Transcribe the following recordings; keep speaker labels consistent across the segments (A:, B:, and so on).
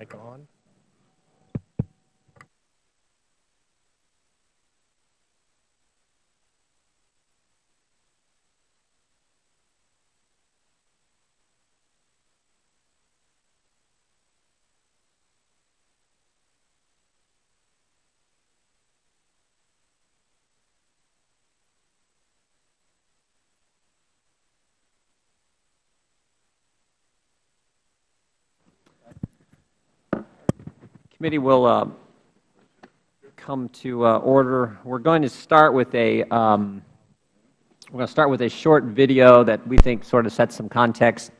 A: Mic on.
B: Committee will come to order. We're going to start with a short video that we think sort of sets some context.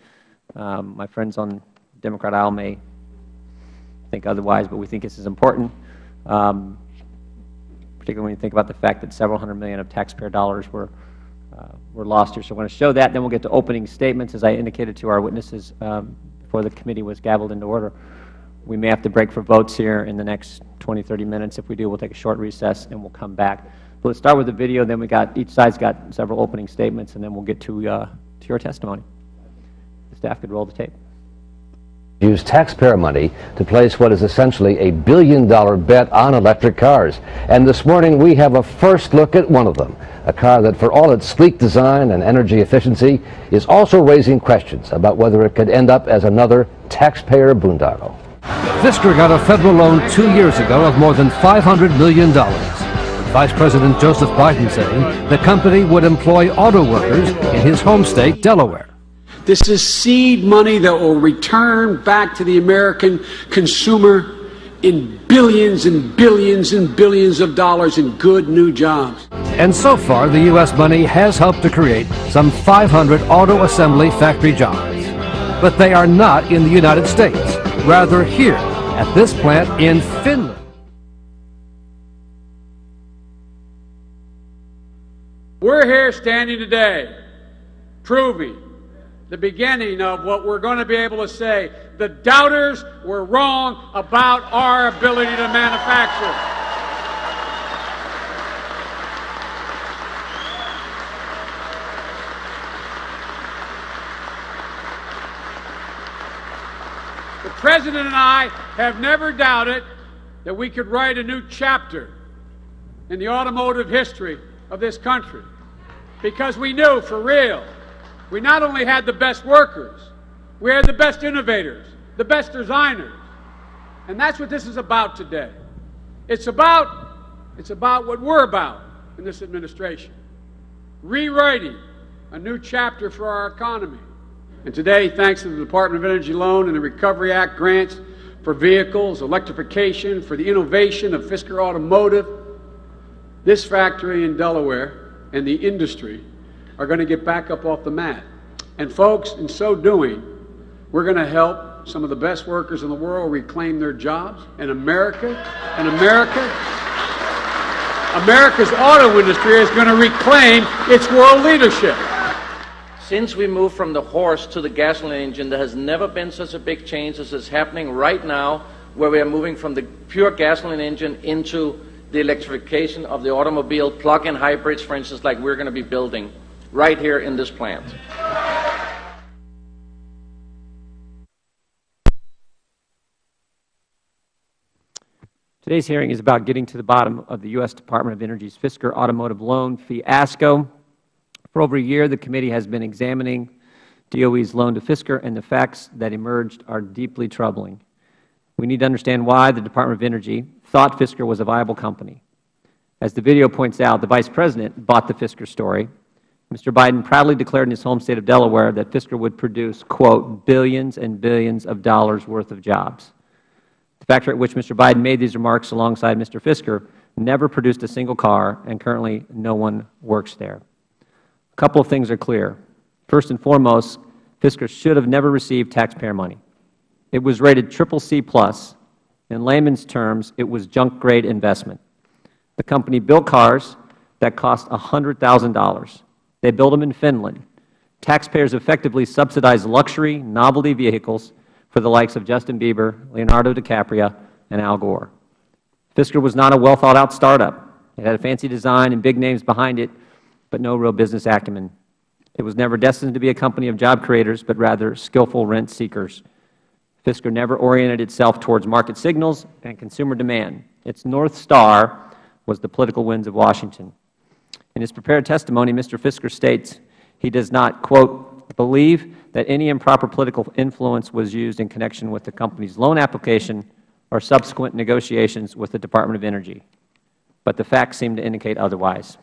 B: My friends on the Democrat aisle may think otherwise, but we think this is important, particularly when you think about the fact that several $100 million of taxpayer dollars were lost here. So we're going to show that, then we'll get to opening statements, as I indicated to our witnesses before the committee was gavelled into order. We may have to break for votes here in the next 20, 30 minutes. If we do, we'll take a short recess and we'll come back. But let's start with the video, then each side's got several opening statements, and then we'll get to your testimony. The staff could roll the tape.
C: Use taxpayer money to place what is essentially a billion-dollar bet on electric cars. And this morning we have a first look at one of them, a car that for all its sleek design and energy efficiency is also raising questions about whether it could end up as another taxpayer boondoggle.
D: Fisker got a federal loan 2 years ago of more than $500 million. With Vice President Joseph Biden saying the company would employ auto workers in his home state, Delaware.
E: This is seed money that will return back to the American consumer in billions and billions and billions of dollars in good new jobs.
D: And so far, the U.S. money has helped to create some 500 auto assembly factory jobs. But they are not in the United States, rather here at this plant in Finland.
E: We're here standing today proving the beginning of what we're going to be able to say. The doubters were wrong about our ability to manufacture. The President and I have never doubted that we could write a new chapter in the automotive history of this country, because we knew for real we not only had the best workers, we had the best innovators, the best designers. And that's what this is about today. It's about what we're about in this administration, rewriting a new chapter for our economy. And today, thanks to the Department of Energy Loan and the Recovery Act grants for vehicles, electrification, for the innovation of Fisker Automotive, this factory in Delaware and the industry are going to get back up off the mat. And folks, in so doing, we're going to help some of the best workers in the world reclaim their jobs. And America's auto industry is going to reclaim its world leadership.
F: Since we moved from the horse to the gasoline engine, there has never been such a big change as is happening right now, where we are moving from the pure gasoline engine into the electrification of the automobile, plug-in hybrids, for instance, like we're going to be building right here in this plant.
B: Today's hearing is about getting to the bottom of the U.S. Department of Energy's Fisker Automotive loan fiasco. For over a year, the committee has been examining DOE's loan to Fisker, and the facts that emerged are deeply troubling. We need to understand why the Department of Energy thought Fisker was a viable company. As the video points out, the Vice President bought the Fisker story. Mr. Biden proudly declared in his home state of Delaware that Fisker would produce, quote, billions and billions of dollars worth of jobs. The factory at which Mr. Biden made these remarks alongside Mr. Fisker never produced a single car, and currently no one works there. A couple of things are clear. First and foremost, Fisker should have never received taxpayer money. It was rated CCC+. In layman's terms, it was junk-grade investment. The company built cars that cost $100,000. They built them in Finland. Taxpayers effectively subsidized luxury, novelty vehicles for the likes of Justin Bieber, Leonardo DiCaprio, and Al Gore. Fisker was not a well-thought-out startup. It had a fancy design and big names behind it, but no real business acumen. It was never destined to be a company of job creators, but rather skillful rent seekers. Fisker never oriented itself towards market signals and consumer demand. Its North Star was the political winds of Washington. In his prepared testimony, Mr. Fisker states he does not, quote, believe that any improper political influence was used in connection with the company's loan application or subsequent negotiations with the Department of Energy, but the facts seem to indicate otherwise.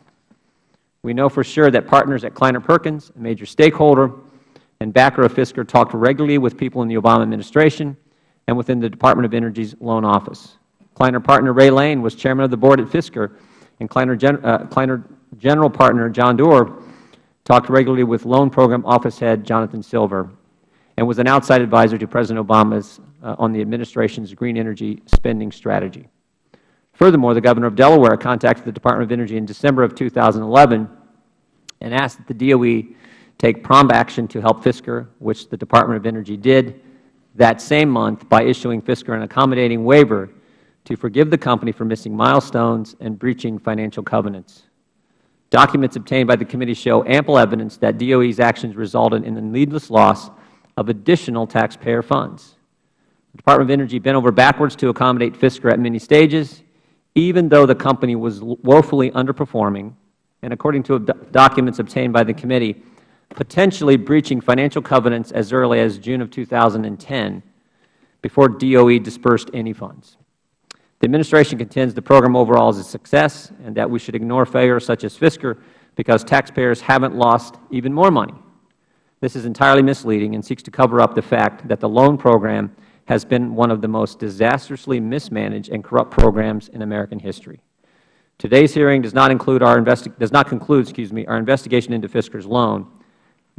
B: We know for sure that partners at Kleiner Perkins, a major stakeholder and backer of Fisker, talked regularly with people in the Obama administration and within the Department of Energy's loan office. Kleiner partner Ray Lane was chairman of the board at Fisker, and Kleiner general partner John Doerr talked regularly with loan program office head Jonathan Silver, and was an outside advisor to President Obama's on the administration's green energy spending strategy. Furthermore, the Governor of Delaware contacted the Department of Energy in December of 2011 and asked that the DOE take prompt action to help Fisker, which the Department of Energy did that same month by issuing Fisker an accommodating waiver to forgive the company for missing milestones and breaching financial covenants. Documents obtained by the committee show ample evidence that DOE's actions resulted in the needless loss of additional taxpayer funds. The Department of Energy bent over backwards to accommodate Fisker at many stages, even though the company was woefully underperforming, and according to documents obtained by the committee, potentially breaching financial covenants as early as June of 2010 before DOE dispersed any funds. The administration contends the program overall is a success and that we should ignore failures such as Fisker because taxpayers haven't lost even more money. This is entirely misleading and seeks to cover up the fact that the loan program has been one of the most disastrously mismanaged and corrupt programs in American history. Today's hearing does not conclude our investigation into Fisker's loan.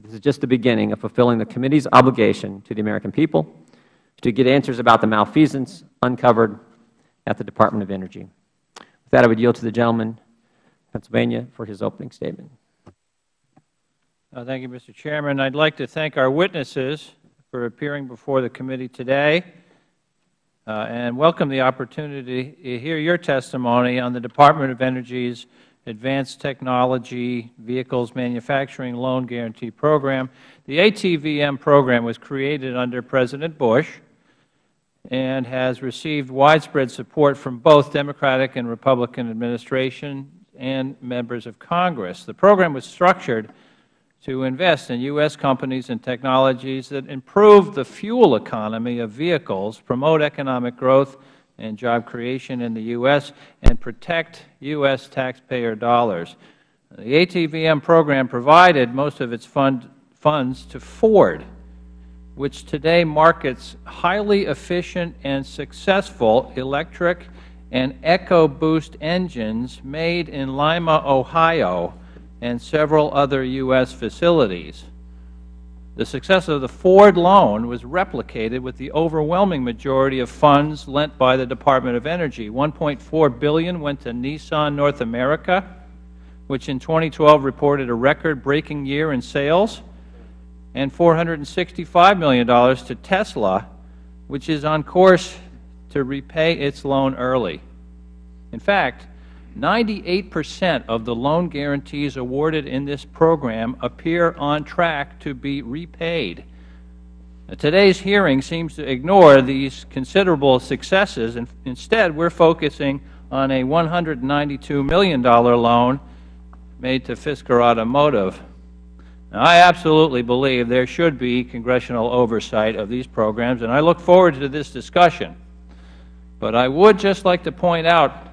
B: This is just the beginning of fulfilling the committee's obligation to the American people to get answers about the malfeasance uncovered at the Department of Energy. With that, I would yield to the gentleman from Pennsylvania for his opening statement.
A: Thank you, Mr. Chairman. I'd like to thank our witnesses for appearing before the committee today and welcome the opportunity to hear your testimony on the Department of Energy's Advanced Technology Vehicles Manufacturing Loan Guarantee Program. The ATVM program was created under President Bush and has received widespread support from both Democratic and Republican administrations and members of Congress. The program was structured to invest in U.S. companies and technologies that improve the fuel economy of vehicles, promote economic growth and job creation in the U.S., and protect U.S. taxpayer dollars. The ATVM program provided most of its funds to Ford, which today markets highly efficient and successful electric and EcoBoost engines made in Lima, Ohio, and several other U.S. facilities. The success of the Ford loan was replicated with the overwhelming majority of funds lent by the Department of Energy. $1.4 billion went to Nissan North America, which in 2012 reported a record-breaking year in sales, and $465 million to Tesla, which is on course to repay its loan early. In fact, 98% of the loan guarantees awarded in this program appear on track to be repaid. Today's hearing seems to ignore these considerable successes, and instead we're focusing on a $192 million loan made to Fisker Automotive. Now, I absolutely believe there should be congressional oversight of these programs, and I look forward to this discussion. But I would just like to point out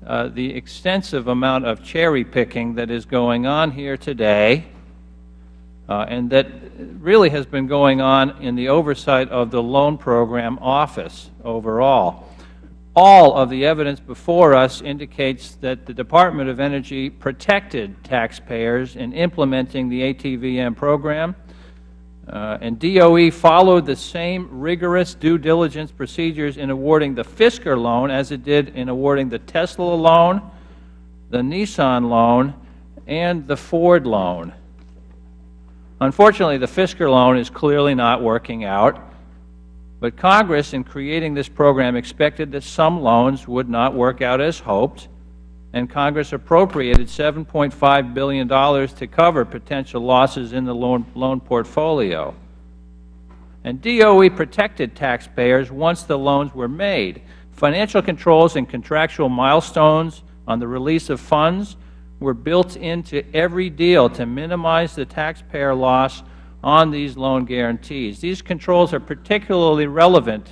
A: the extensive amount of cherry-picking that is going on here today and that really has been going on in the oversight of the loan program office overall. All of the evidence before us indicates that the Department of Energy protected taxpayers in implementing the ATVM program, and DOE followed the same rigorous due diligence procedures in awarding the Fisker loan as it did in awarding the Tesla loan, the Nissan loan, and the Ford loan. Unfortunately, the Fisker loan is clearly not working out, but Congress, in creating this program, expected that some loans would not work out as hoped, and Congress appropriated $7.5 billion to cover potential losses in the loan portfolio. And DOE protected taxpayers once the loans were made. Financial controls and contractual milestones on the release of funds were built into every deal to minimize the taxpayer loss on these loan guarantees. These controls are particularly relevant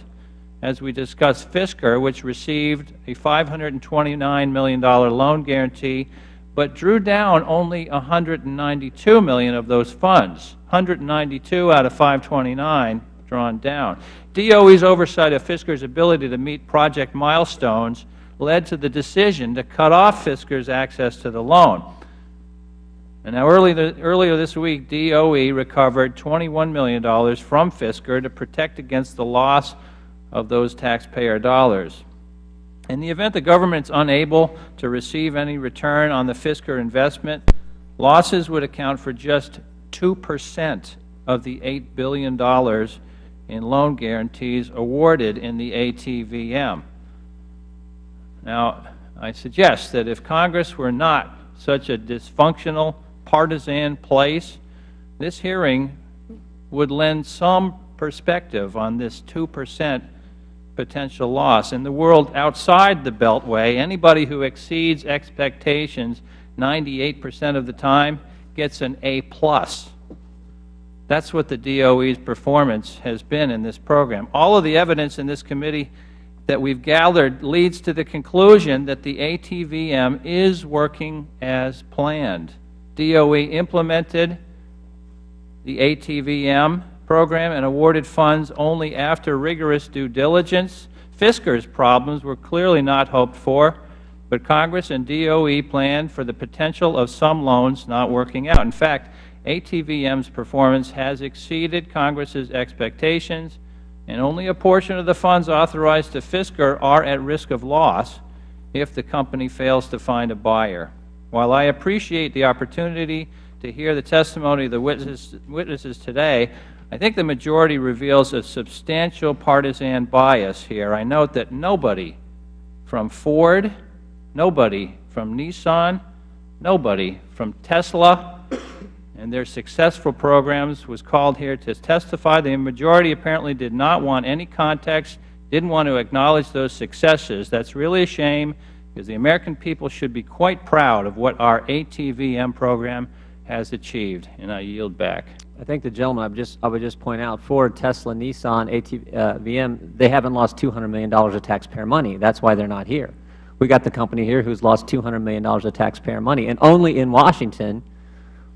A: as we discuss Fisker, which received a $529 million loan guarantee, but drew down only $192 million of those funds, 192 out of 529 drawn down. DOE's oversight of Fisker's ability to meet project milestones led to the decision to cut off Fisker's access to the loan. And now earlier this week, DOE recovered $21 million from Fisker to protect against the loss of those taxpayer dollars. In the event the government is unable to receive any return on the Fisker investment, losses would account for just 2% of the $8 billion in loan guarantees awarded in the ATVM. Now, I suggest that if Congress were not such a dysfunctional, partisan place, this hearing would lend some perspective on this 2% potential loss. In the world outside the Beltway, anybody who exceeds expectations 98% of the time gets an A+. That's what the DOE's performance has been in this program. All of the evidence in this committee that we've gathered leads to the conclusion that the ATVM is working as planned. DOE implemented the ATVM program and awarded funds only after rigorous due diligence. Fisker's problems were clearly not hoped for, but Congress and DOE planned for the potential of some loans not working out. In fact, ATVM's performance has exceeded Congress's expectations, and only a portion of the funds authorized to Fisker are at risk of loss if the company fails to find a buyer. While I appreciate the opportunity to hear the testimony of the witnesses today, I think the majority reveals a substantial partisan bias here. I note that nobody from Ford, nobody from Nissan, nobody from Tesla and their successful programs was called here to testify. The majority apparently did not want any context, didn't want to acknowledge those successes. That's really a shame, because the American people should be quite proud of what our ATVM program has achieved. And I yield back.
B: I thank the gentleman. I would just point out, Ford, Tesla, Nissan, ATVM, they haven't lost $200 million of taxpayer money. That's why they're not here. We got the company here who's lost $200 million of taxpayer money, and only in Washington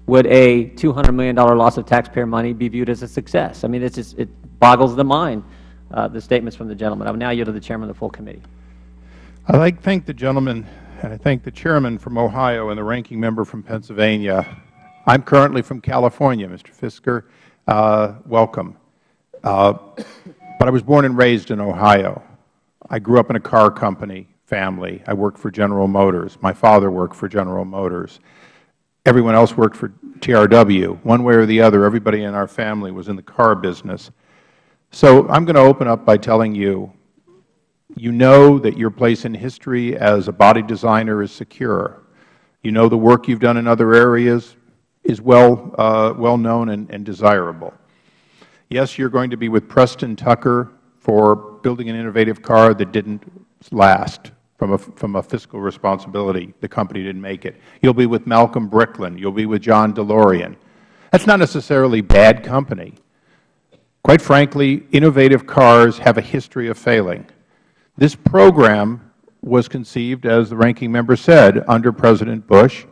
B: would a $200 million loss of taxpayer money be viewed as a success. I mean, it's just, it boggles the mind, the statements from the gentleman. I will now yield to the Chairman of the full committee.
G: I'd like to thank the gentleman, and I thank the Chairman from Ohio and the Ranking Member from Pennsylvania. I'm currently from California, Mr. Fisker. Welcome. But I was born and raised in Ohio. I grew up in a car company family. I worked for General Motors. My father worked for General Motors. Everyone else worked for TRW. One way or the other, everybody in our family was in the car business. So I'm going to open up by telling you, you know that your place in history as a body designer is secure. You know the work you've done in other areas is well known and desirable. Yes, you're going to be with Preston Tucker for building an innovative car that didn't last. From a fiscal responsibility, the company didn't make it. You'll be with Malcolm Bricklin. You'll be with John DeLorean. That's not necessarily bad company. Quite frankly, innovative cars have a history of failing. This program was conceived, as the Ranking Member said, under President Bush,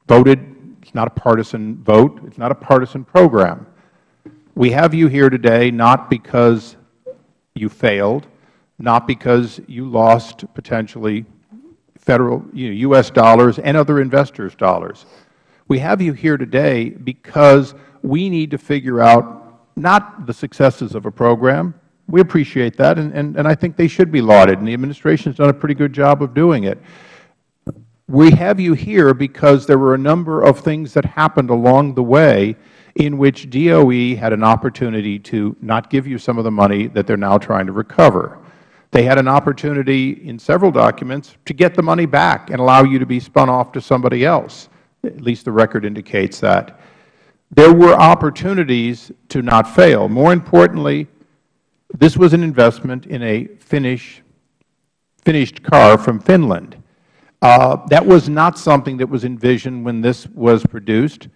G: voted. It's not a partisan vote. It's not a partisan program. We have you here today not because you failed, not because you lost potentially Federal, U.S. dollars and other investors' dollars. We have you here today because we need to figure out not the successes of a program. We appreciate that, and I think they should be lauded, and the Administration has done a pretty good job of doing it. We have you here because there were a number of things that happened along the way in which DOE had an opportunity to not give you some of the money that they are now trying to recover. They had an opportunity in several documents to get the money back and allow you to be spun off to somebody else. At least the record indicates that. there were opportunities to not fail. More importantly, this was an investment in a finished car from Finland. That was not something that was envisioned when this was produced.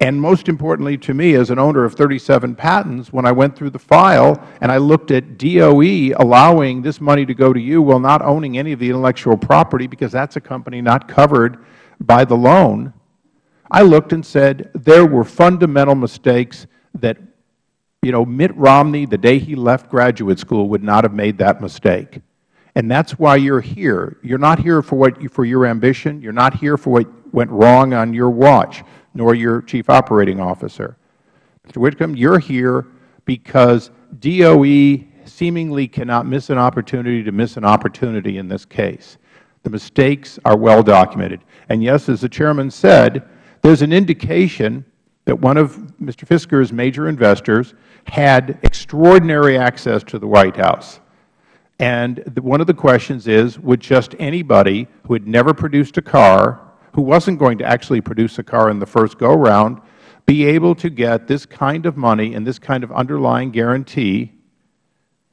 G: And most importantly to me, as an owner of 37 patents, when I went through the file and I looked at DOE allowing this money to go to you while not owning any of the intellectual property, because that's a company not covered by the loan, I looked and said there were fundamental mistakes that, Mitt Romney, the day he left graduate school, would not have made that mistake. And that's why you're here. You're not here for your ambition. You're not here for what went wrong on your watch, nor your chief operating officer. Mr. Whitcomb, you're here because DOE seemingly cannot miss an opportunity to miss an opportunity in this case. The mistakes are well documented. And yes, as the Chairman said, there's an indication that one of Mr. Fisker's major investors had extraordinary access to the White House. And one of the questions is, would just anybody who had never produced a car, who wasn't going to actually produce a car in the first go-round, be able to get this kind of money and this kind of underlying guarantee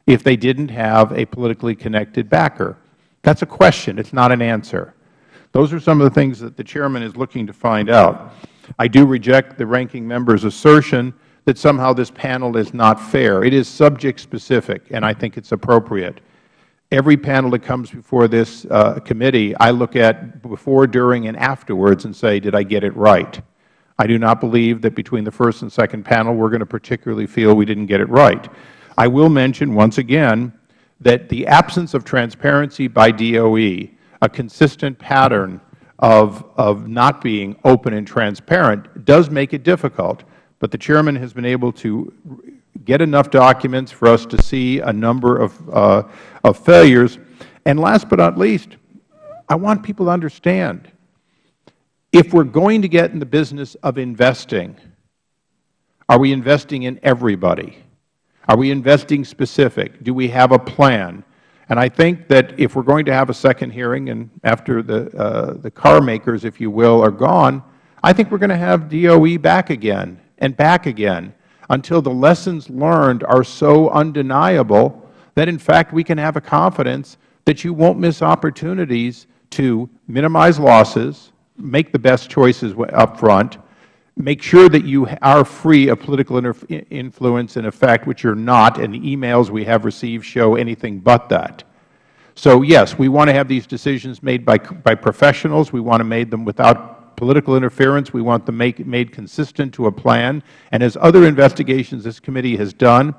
G: if they didn't have a politically connected backer? That's a question. It's not an answer. Those are some of the things that the Chairman is looking to find out. I do reject the ranking member's assertion that somehow this panel is not fair. It is subject-specific, and I think it's appropriate. Every panel that comes before this committee, I look at before, during, and afterwards and say, did I get it right? I do not believe that between the first and second panel we're going to particularly feel we didn't get it right. I will mention once again that the absence of transparency by DOE, a consistent pattern of not being open and transparent, does make it difficult. But the Chairman has been able to get enough documents for us to see a number of failures. And last but not least, I want people to understand, if we're going to get in the business of investing, are we investing in everybody? Are we investing specific? Do we have a plan? And I think that if we're going to have a second hearing, and after the car makers, if you will, are gone, I think we're going to have DOE back again and back again until the lessons learned are so undeniable that, in fact, we can have a confidence that you won't miss opportunities to minimize losses, make the best choices up front, make sure that you are free of political influence and effect, which you're not, and the emails we have received show anything but that. So, yes, we want to have these decisions made by professionals. We want to make them without political interference. We want them made consistent to a plan. And as other investigations this committee has done,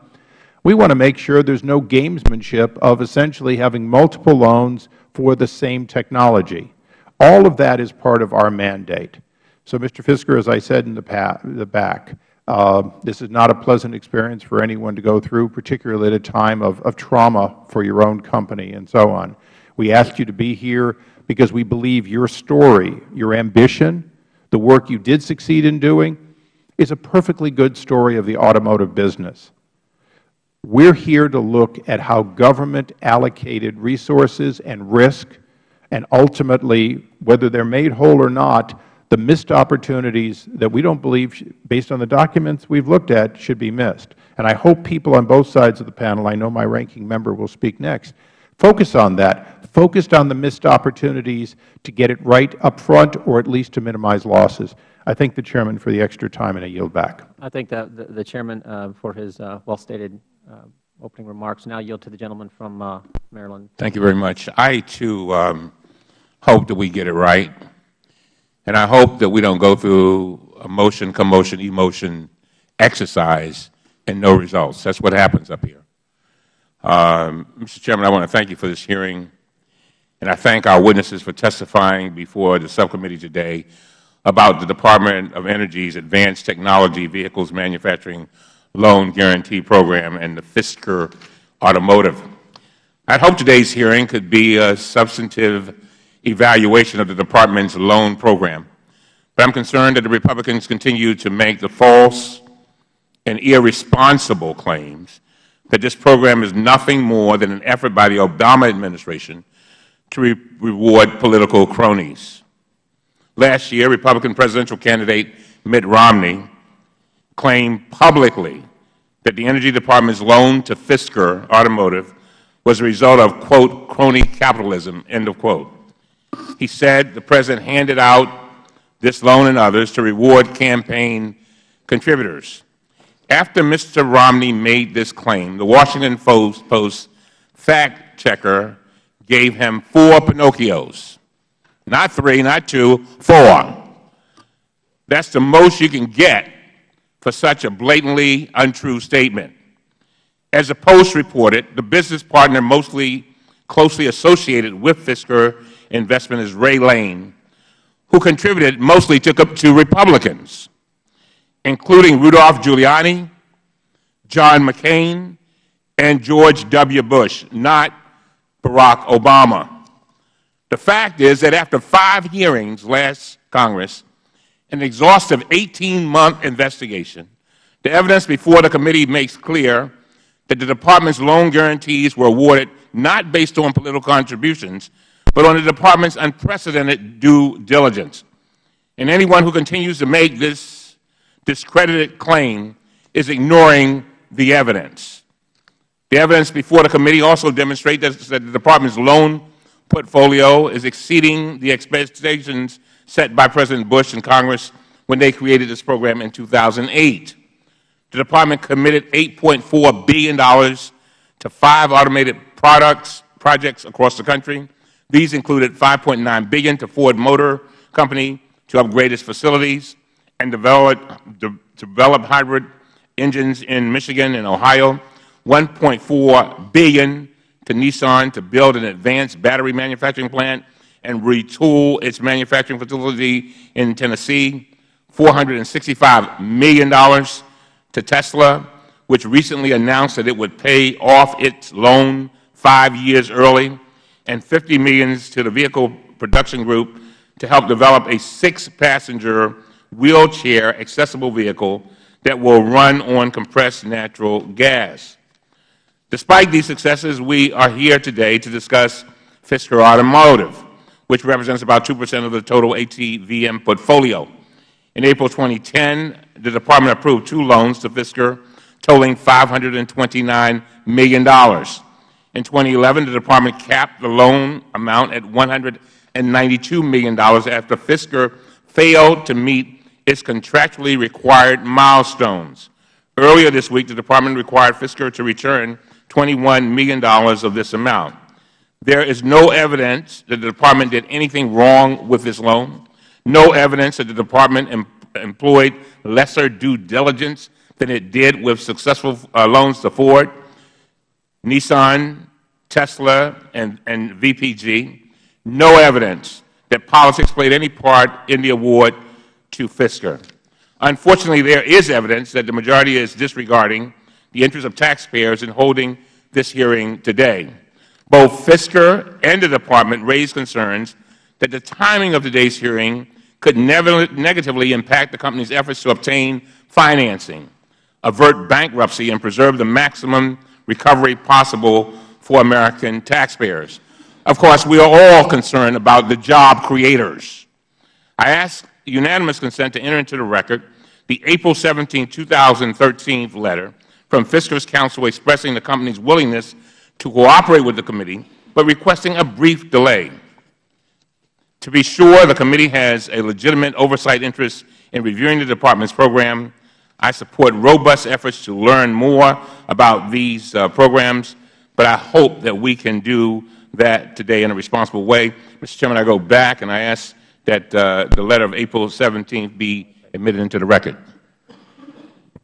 G: we want to make sure there's no gamesmanship of essentially having multiple loans for the same technology. All of that is part of our mandate. So, Mr. Fisker, as I said in the back, this is not a pleasant experience for anyone to go through, particularly at a time of trauma for your own company and so on. We asked you to be here because we believe your story, your ambition, the work you did succeed in doing, is a perfectly good story of the automotive business. We're here to look at how government allocated resources and risk, and ultimately, whether they're made whole or not, the missed opportunities that we don't believe, based on the documents we've looked at, should be missed. And I hope people on both sides of the panel, I know my ranking member will speak next, focus on that, focused on the missed opportunities to get it right up front or at least to minimize losses. I thank the Chairman for the extra time, and I yield back.
B: I thank the Chairman for his well-stated opening remarks. Now I yield to the gentleman from Maryland.
H: Thank you very much. I, too, hope that we get it right. And I hope that we don't go through a motion, commotion, emotion exercise and no results. That's what happens up here. Mr. Chairman, I want to thank you for this hearing, and I thank our witnesses for testifying before the subcommittee today about the Department of Energy's Advanced Technology Vehicles Manufacturing Loan Guarantee Program and the Fisker Automotive. I'd hope today's hearing could be a substantive evaluation of the Department's loan program. But I'm concerned that the Republicans continue to make the false and irresponsible claims that this program is nothing more than an effort by the Obama administration to reward political cronies. Last year, Republican presidential candidate Mitt Romney claimed publicly that the Energy Department's loan to Fisker Automotive was a result of, quote, crony capitalism, end of quote. He said the President handed out this loan and others to reward campaign contributors. After Mr. Romney made this claim, the Washington Post fact checker gave him 4 Pinocchios. Not 3, not 2, 4. That's the most you can get for such a blatantly untrue statement. As the Post reported, the business partner mostly closely associated with Fisker investment is Ray Lane, who contributed mostly to Republicans, including Rudolph Giuliani, John McCain, and George W. Bush, not Barack Obama. The fact is that after 5 hearings last Congress, an exhaustive 18-month investigation, the evidence before the committee makes clear that the Department's loan guarantees were awarded not based on political contributions, but on the Department's unprecedented due diligence. And anyone who continues to make this discredited claim is ignoring the evidence. The evidence before the committee also demonstrates that the Department's loan portfolio is exceeding the expectations set by President Bush and Congress when they created this program in 2008. The Department committed $8.4 billion to 5 automated projects across the country. These included $5.9 billion to Ford Motor Company to upgrade its facilities and develop hybrid engines in Michigan and Ohio, $1.4 billion to Nissan to build an advanced battery manufacturing plant and retool its manufacturing facility in Tennessee, $465 million to Tesla, which recently announced that it would pay off its loan 5 years early, and $50 million to the Vehicle Production Group to help develop a 6-passenger wheelchair-accessible vehicle that will run on compressed natural gas. Despite these successes, we are here today to discuss Fisker Automotive, which represents about 2% of the total ATVM portfolio. In April 2010, the Department approved 2 loans to Fisker totaling $529 million. In 2011, the Department capped the loan amount at $192 million after Fisker failed to meet its contractually required milestones. Earlier this week, the Department required Fisker to return $21 million of this amount. There is no evidence that the Department did anything wrong with this loan, no evidence that the Department employed lesser due diligence than it did with successful loans to Ford, Nissan, Tesla, and VPG, no evidence that politics played any part in the award to Fisker. Unfortunately, there is evidence that the majority is disregarding the interests of taxpayers in holding this hearing today. Both Fisker and the Department raised concerns that the timing of today's hearing could negatively impact the company's efforts to obtain financing, avert bankruptcy, and preserve the maximum recovery possible for American taxpayers. Of course, we are all concerned about the job creators. I ask unanimous consent to enter into the record the April 17, 2013 letter from Fisker's counsel expressing the company's willingness to cooperate with the committee, but requesting a brief delay. To be sure, the committee has a legitimate oversight interest in reviewing the Department's program. I support robust efforts to learn more about these programs, but I hope that we can do that today in a responsible way. Mr. Chairman, I go back and I ask that the letter of April 17th be admitted into the record.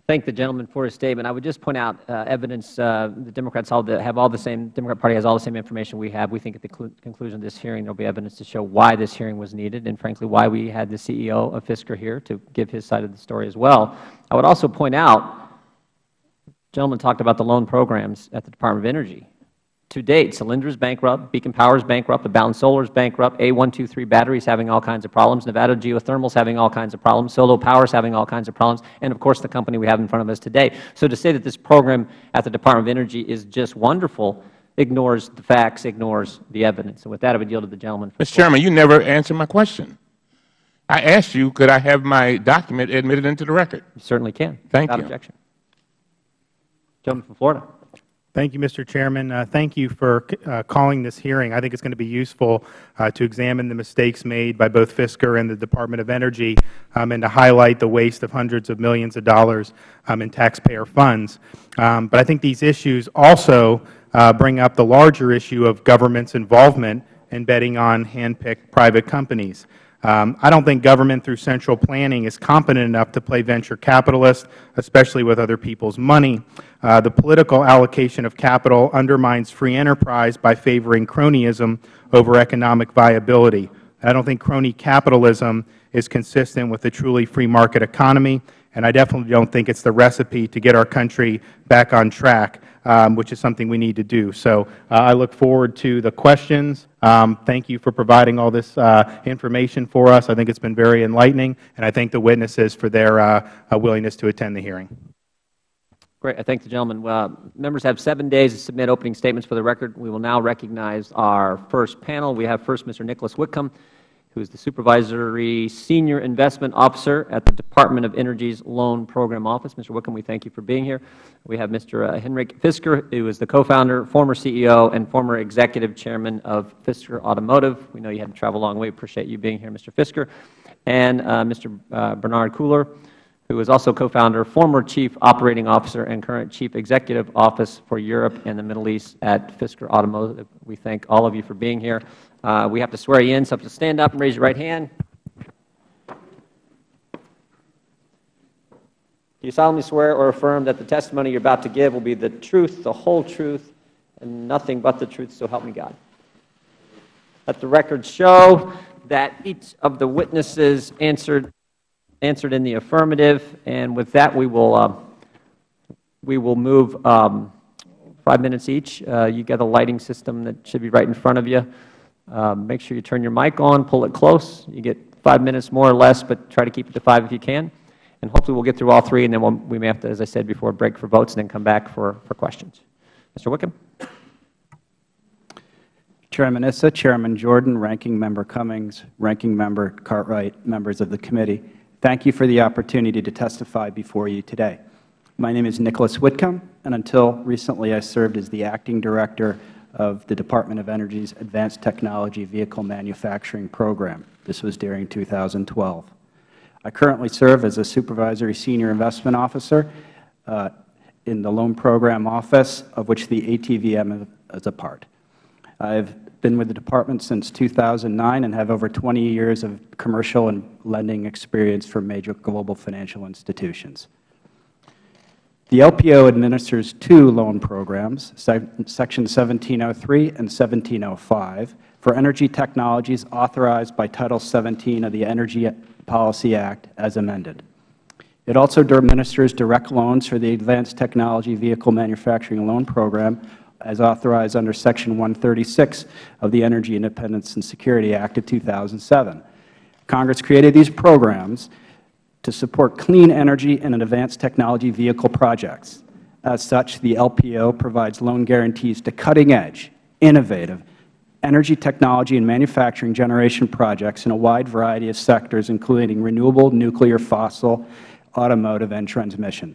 B: Thank the gentleman for his statement. I would just point out evidence. The Democrats have all the same. Democrat Party has all the same information we have. We think at the conclusion of this hearing, there will be evidence to show why this hearing was needed, and frankly, why we had the CEO of Fisker here to give his side of the story as well. I would also point out, the gentleman talked about the loan programs at the Department of Energy. To date, Solyndra is bankrupt, Beacon Power is bankrupt, the Balance Solar is bankrupt, A123 batteries having all kinds of problems, Nevada Geothermal is having all kinds of problems, Solo Power is having all kinds of problems, and of course the company we have in front of us today. So to say that this program at the Department of Energy is just wonderful ignores the facts, ignores the evidence. And with that, I would yield to the gentleman.
H: Mr. Chairman, you never answered my question. I asked you, could I have my document admitted into the record?
B: You certainly can.
H: Thank
B: Without
H: you.
B: objection. Gentleman from Florida.
I: Thank you, Mr. Chairman. Thank you for calling this hearing. I think it's going to be useful to examine the mistakes made by both Fisker and the Department of Energy and to highlight the waste of hundreds of millions of dollars in taxpayer funds. But I think these issues also bring up the larger issue of government's involvement in betting on hand-picked private companies. I don't think government through central planning is competent enough to play venture capitalist, especially with other people's money. The political allocation of capital undermines free enterprise by favoring cronyism over economic viability. I don't think crony capitalism is consistent with a truly free market economy, and I definitely don't think it's the recipe to get our country back on track, which is something we need to do. So I look forward to the questions. Thank you for providing all this information for us. I think it's been very enlightening, and I thank the witnesses for their willingness to attend the hearing.
B: Great. I thank the gentleman. Members have 7 days to submit opening statements for the record. We will now recognize our first panel. We have first Mr. Nicholas Whitcomb, who is the Supervisory Senior Investment Officer at the Department of Energy's Loan Program Office. Mr. Whitcomb, we thank you for being here. We have Mr. Henrik Fisker, who is the co-founder, former CEO, and former Executive Chairman of Fisker Automotive. We know you had to travel a long way. We appreciate you being here, Mr. Fisker. And Mr. Bernard Kuhler, who is also co-founder, former Chief Operating Officer, and current Chief Executive Office for Europe and the Middle East at Fisker Automotive. We thank all of you for being here. We have to swear you in, so you have to stand up and raise your right hand. Do you solemnly swear or affirm that the testimony you're about to give will be the truth, the whole truth, and nothing but the truth, so help me God? Let the record show that each of the witnesses answered in the affirmative, and with that we will move 5 minutes each. You get a lighting system that should be right in front of you. Make sure you turn your mic on, pull it close. You get 5 minutes more or less, but try to keep it to 5 if you can. And hopefully we'll get through all three, and then we may have to, as I said before, break for votes and then come back for questions. Mr. Wickham.
J: Chairman Issa, Chairman Jordan, Ranking Member Cummings, Ranking Member Cartwright, members of the committee, thank you for the opportunity to testify before you today. My name is Nicholas Whitcomb, and until recently I served as the Acting Director of the Department of Energy's Advanced Technology Vehicle Manufacturing Program. This was during 2012. I currently serve as a Supervisory Senior Investment Officer in the Loan Program Office, of which the ATVM is a part. I have been with the Department since 2009 and have over 20 years of commercial and lending experience for major global financial institutions. The LPO administers two loan programs, Section 1703 and 1705, for energy technologies authorized by Title 17 of the Energy Policy Act as amended. It also administers direct loans for the Advanced Technology Vehicle Manufacturing Loan Program as authorized under Section 136 of the Energy Independence and Security Act of 2007. Congress created these programs to support clean energy and advanced technology vehicle projects. As such, the LPO provides loan guarantees to cutting-edge, innovative energy technology and manufacturing generation projects in a wide variety of sectors, including renewable, nuclear, fossil, automotive, and transmission.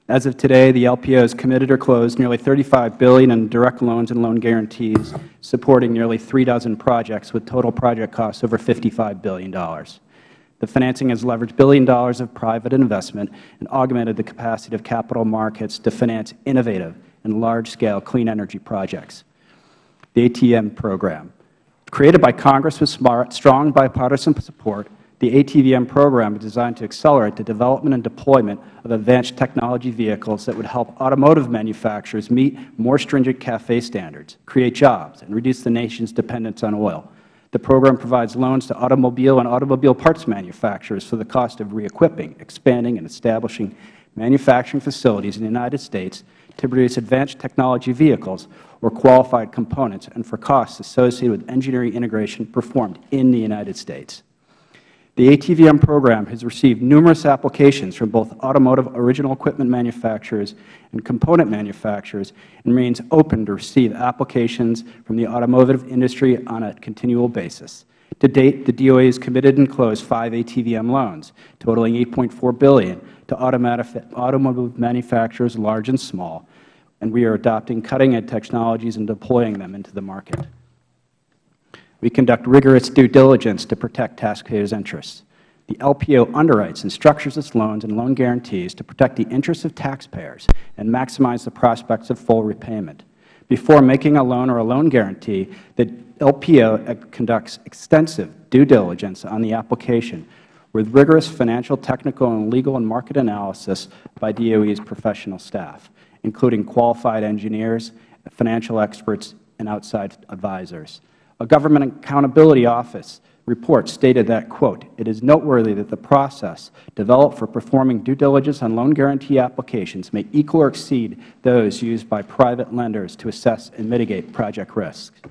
J: As of today, the LPO has committed or closed nearly $35 billion in direct loans and loan guarantees, supporting nearly 3 dozen projects with total project costs over $55 billion. The financing has leveraged $1 billion of private investment and augmented the capacity of capital markets to finance innovative and large-scale clean energy projects. The ATM program, created by Congress with strong bipartisan support, the ATVM program is designed to accelerate the development and deployment of advanced technology vehicles that would help automotive manufacturers meet more stringent CAFE standards, create jobs, and reduce the nation's dependence on oil. The program provides loans to automobile and automobile parts manufacturers for the cost of re-equipping, expanding, and establishing manufacturing facilities in the United States to produce advanced technology vehicles or qualified components, and for costs associated with engineering integration performed in the United States. The ATVM program has received numerous applications from both automotive original equipment manufacturers and component manufacturers and remains open to receive applications from the automotive industry on a continual basis. To date, the DOE has committed and closed 5 ATVM loans, totaling $8.4 billion, to automotive manufacturers large and small, and we are adopting cutting-edge technologies and deploying them into the market. We conduct rigorous due diligence to protect taxpayers' interests. The LPO underwrites and structures its loans and loan guarantees to protect the interests of taxpayers and maximize the prospects of full repayment. Before making a loan or a loan guarantee, the LPO conducts extensive due diligence on the application with rigorous financial, technical, and legal and market analysis by DOE's professional staff, including qualified engineers, financial experts, and outside advisors. A Government Accountability Office report stated that, quote, "It is noteworthy that the process developed for performing due diligence on loan guarantee applications may equal or exceed those used by private lenders to assess and mitigate project risks."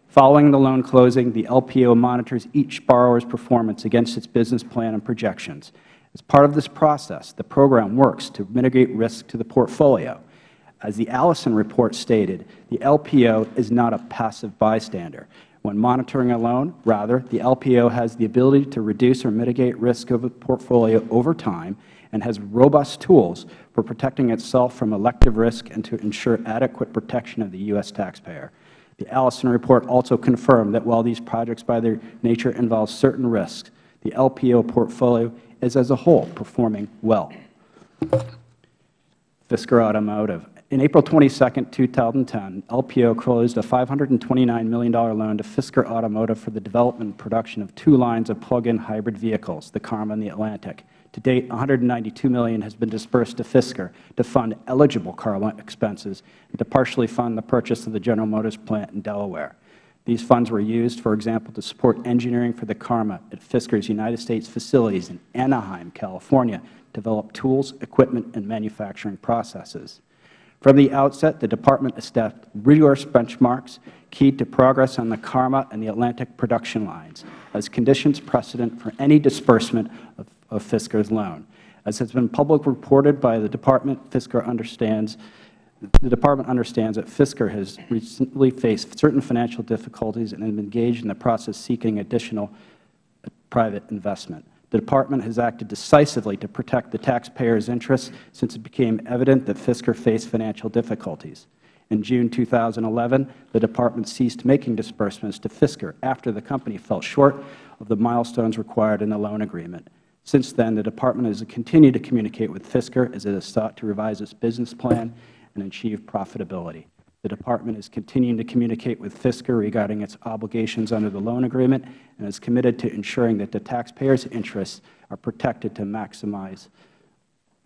J: Following the loan closing, the LPO monitors each borrower's performance against its business plan and projections. As part of this process, the program works to mitigate risk to the portfolio. As the Allison report stated, the LPO is not a passive bystander. When monitoring a loan, rather, the LPO has the ability to reduce or mitigate risk of a portfolio over time and has robust tools for protecting itself from elective risk and to ensure adequate protection of the U.S. taxpayer. The Allison report also confirmed that while these projects by their nature involve certain risks, the LPO portfolio is as a whole performing well. Fisker Automotive. In April 22, 2010, LPO closed a $529 million loan to Fisker Automotive for the development and production of 2 lines of plug-in hybrid vehicles, the Karma and the Atlantic. To date, $192 million has been dispersed to Fisker to fund eligible car expenses and to partially fund the purchase of the General Motors plant in Delaware. These funds were used, for example, to support engineering for the Karma at Fisker's United States facilities in Anaheim, California, to develop tools, equipment, and manufacturing processes. From the outset, the Department established rigorous benchmarks keyed to progress on the Karma and the Atlantic production lines as conditions precedent for any disbursement of Fisker's loan. As has been publicly reported by the Department, the Department understands that Fisker has recently faced certain financial difficulties and has been engaged in the process seeking additional private investment. The Department has acted decisively to protect the taxpayers' interests since it became evident that Fisker faced financial difficulties. In June 2011, the Department ceased making disbursements to Fisker after the company fell short of the milestones required in the loan agreement. Since then, the Department has continued to communicate with Fisker as it has sought to revise its business plan and achieve profitability. The Department is continuing to communicate with Fisker regarding its obligations under the loan agreement and is committed to ensuring that the taxpayers' interests are protected to maximize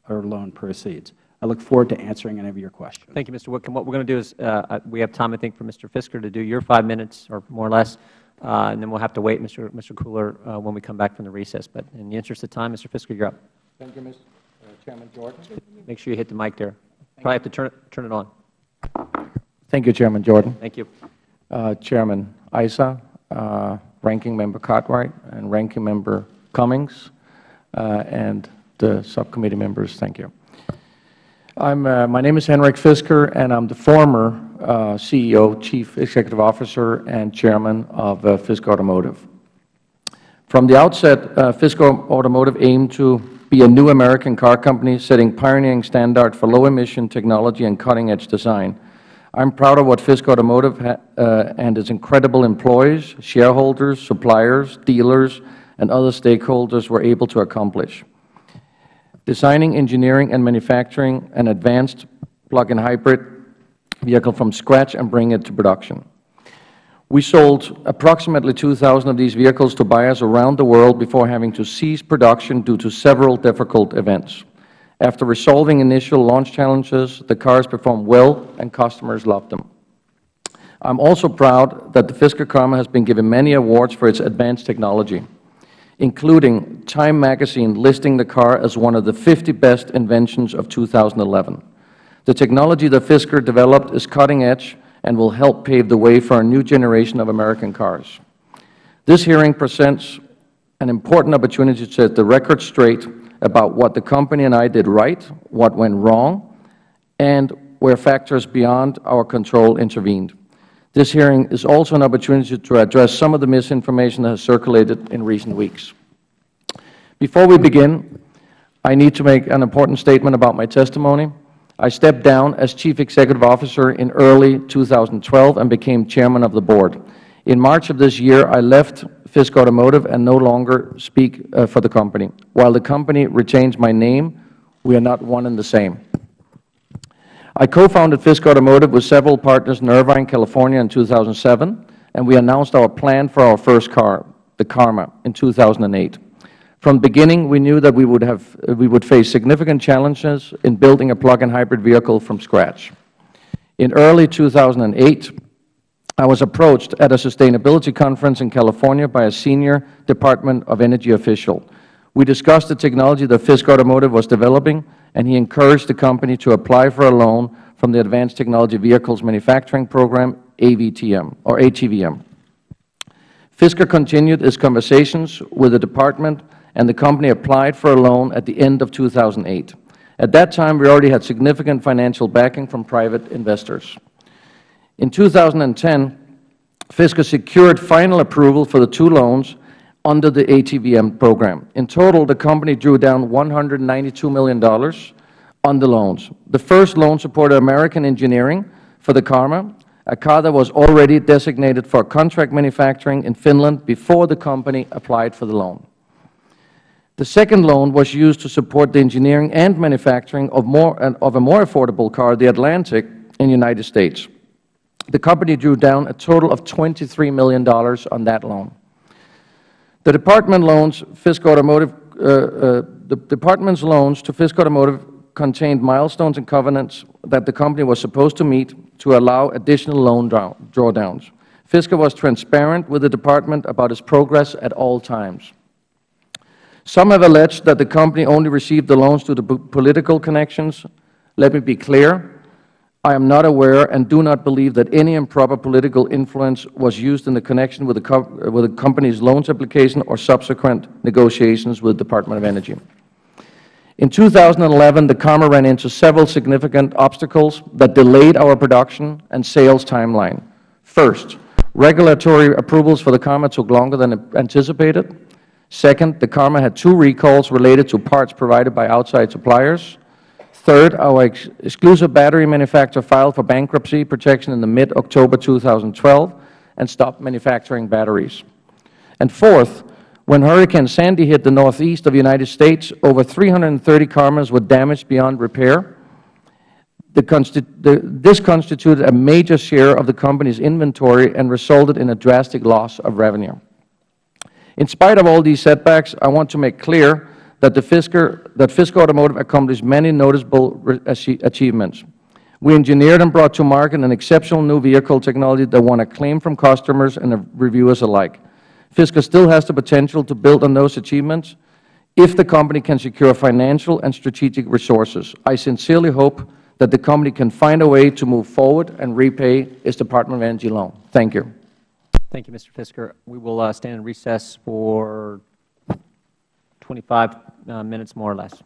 J: our loan proceeds. I look forward to answering any of your questions.
B: Thank you, Mr. Whitcomb. What we are going to do is we have time, I think, for Mr. Fisker to do your 5 minutes or more or less, and then we will have to wait, Mr. Kugler, when we come back from the recess. But in the interest of time, Mr. Fisker, you are up.
K: Thank you, Mr. Chairman Jordan.
B: Make sure you hit the mic there. Probably have to turn it on.
K: Thank you, Chairman Jordan.
B: Thank you.
K: Chairman Issa, Ranking Member Cartwright, and Ranking Member Cummings, and the subcommittee members, thank you. My name is Henrik Fisker, and I'm the former CEO, Chief Executive Officer, and Chairman of Fisker Automotive. From the outset, Fisker Automotive aimed to be a new American car company setting pioneering standard for low-emission technology and cutting-edge design. I'm proud of what Fisker Automotive and its incredible employees, shareholders, suppliers, dealers, and other stakeholders were able to accomplish. Designing, engineering, and manufacturing an advanced plug-in hybrid vehicle from scratch and bring it to production. We sold approximately 2,000 of these vehicles to buyers around the world before having to cease production due to several difficult events. After resolving initial launch challenges, the cars performed well and customers loved them. I'm also proud that the Fisker Karma has been given many awards for its advanced technology, including Time magazine listing the car as one of the 50 best inventions of 2011. The technology that Fisker developed is cutting edge and will help pave the way for a new generation of American cars. This hearing presents an important opportunity to set the record straight about what the company and I did right, what went wrong, and where factors beyond our control intervened. This hearing is also an opportunity to address some of the misinformation that has circulated in recent weeks. Before we begin, I need to make an important statement about my testimony. I stepped down as Chief Executive Officer in early 2012 and became Chairman of the Board. In March of this year, I left Fisker Automotive and no longer speak for the company. While the company retains my name, we are not one and the same. I co-founded Fisker Automotive with several partners in Irvine, California in 2007, and we announced our plan for our first car, the Karma, in 2008. From the beginning, we knew that we would face significant challenges in building a plug-in hybrid vehicle from scratch. In early 2008, I was approached at a sustainability conference in California by a senior Department of Energy official. We discussed the technology that Fisker Automotive was developing, and he encouraged the company to apply for a loan from the Advanced Technology Vehicles Manufacturing Program, AVTM, or ATVM. Fisker continued its conversations with the department, and the company applied for a loan at the end of 2008. At that time, we already had significant financial backing from private investors. In 2010, Fisker secured final approval for the 2 loans under the ATVM program. In total, the company drew down $192 million on the loans. The first loan supported American engineering for the Karma, a car that was already designated for contract manufacturing in Finland before the company applied for the loan. The second loan was used to support the engineering and manufacturing of a more affordable car, the Atlantic, in the United States. The company drew down a total of $23 million on that loan. The department's loans to Fisker Automotive contained milestones and covenants that the company was supposed to meet to allow additional loan drawdowns. Fisker was transparent with the department about its progress at all times. Some have alleged that the company only received the loans due to political connections. Let me be clear. I am not aware and do not believe that any improper political influence was used in the connection with the company's loans application or subsequent negotiations with the Department of Energy. In 2011, the Karma ran into several significant obstacles that delayed our production and sales timeline. First, regulatory approvals for the Karma took longer than anticipated. Second, the Karma had 2 recalls related to parts provided by outside suppliers. Third, our exclusive battery manufacturer filed for bankruptcy protection in the mid-October 2012 and stopped manufacturing batteries. And fourth, when Hurricane Sandy hit the northeast of the United States, over 330 Karmas were damaged beyond repair. This constituted a major share of the company's inventory and resulted in a drastic loss of revenue. In spite of all these setbacks, I want to make clear that Fisker Automotive accomplished many noticeable achievements. We engineered and brought to market an exceptional new vehicle technology that won acclaim from customers and reviewers alike. Fisker still has the potential to build on those achievements if the company can secure financial and strategic resources. I sincerely hope that the company can find a way to move forward and repay its Department of Energy loan. Thank you.
B: Thank you, Mr. Fisker. We will stand in recess for 25 minutes more or less.